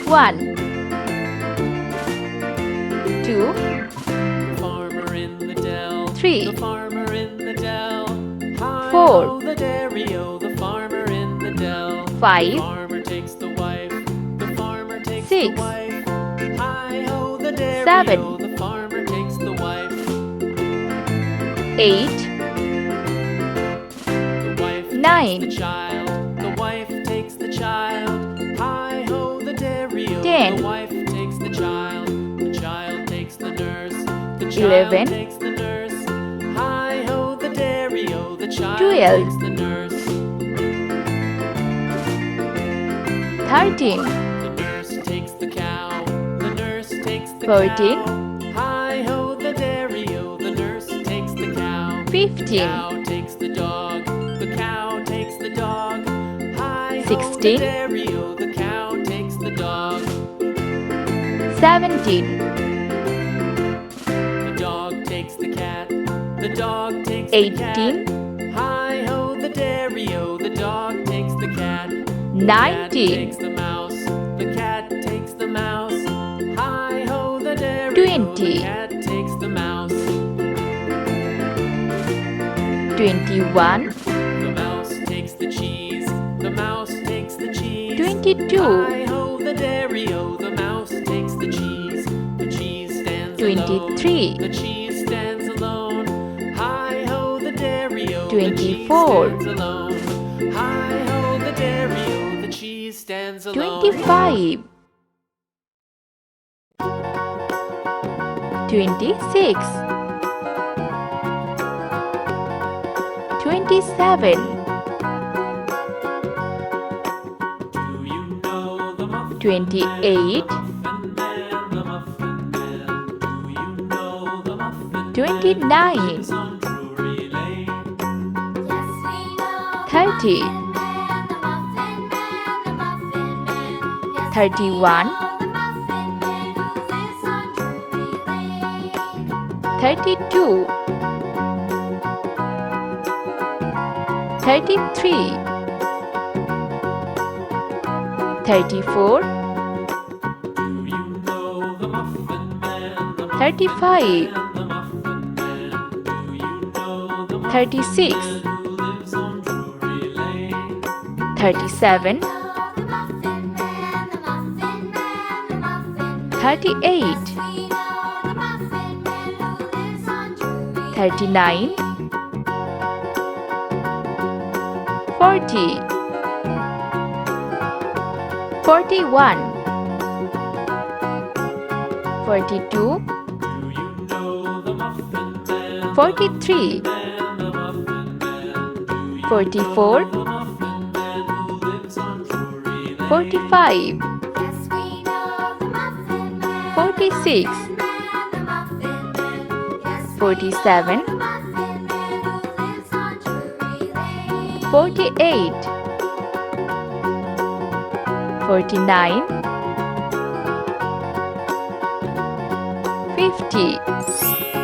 1 2 Farmer in the dell. 3 The farmer in the dell. Hi 4 ho, the dairy-o, the farmer in the dell. 5 The farmer takes the wife. The farmer takes 6 the wife. Hi ho, the 7 dairy-o, the farmer takes the wife. 8 The wife 9 takes the child. The wife takes the child. Hi ho, the dairy-o, 10 the wife takes the child. The child takes the nurse. The 11 child takes the nurse. Hi ho, the dairy-o, the child 12 takes the nurse. 13 The nurse takes the cow. The nurse takes the 14 cow. Hi ho, the dairy-o, the nurse takes the cow. 15 Cow takes the dog. The cow takes the dog. Hi ho, 16 the dairy-o, the cow takes the dog. 17 The dog takes the cat. The dog takes the 18 cat. Hi ho, the dairy-o, the dog takes the cat. The cat 19 takes the mouse. The cat takes the mouse. Hi ho, the dairy-o, 20 the cat takes the mouse. 21 The mouse takes the cheese. The mouse takes the cheese. 22 Hi ho, the dairy-o, the mouse takes the cheese. The cheese stands 23 alone. The cheese stands alone. Hi ho, the dairy-o, the 24 cheese stands alone. Hi ho, the dairy-o, the cheese stands alone. 25 26 27 Do you know the muffin 28 muffin man, the muffin man? Do you know the muffin man 29 lives on Drury Lane? 30 31 32 33 34 Do you know the muffin man, the muffin 35 man, the muffin man? Do you know the muffin 36 man who lives on Drury Lane? 37 38 39 40 41 42 Do you know the muffin man, 43 man, the muffin man? Do you 44 know the muffin man who lives on Drury Lane? 45 46 47 48 49 50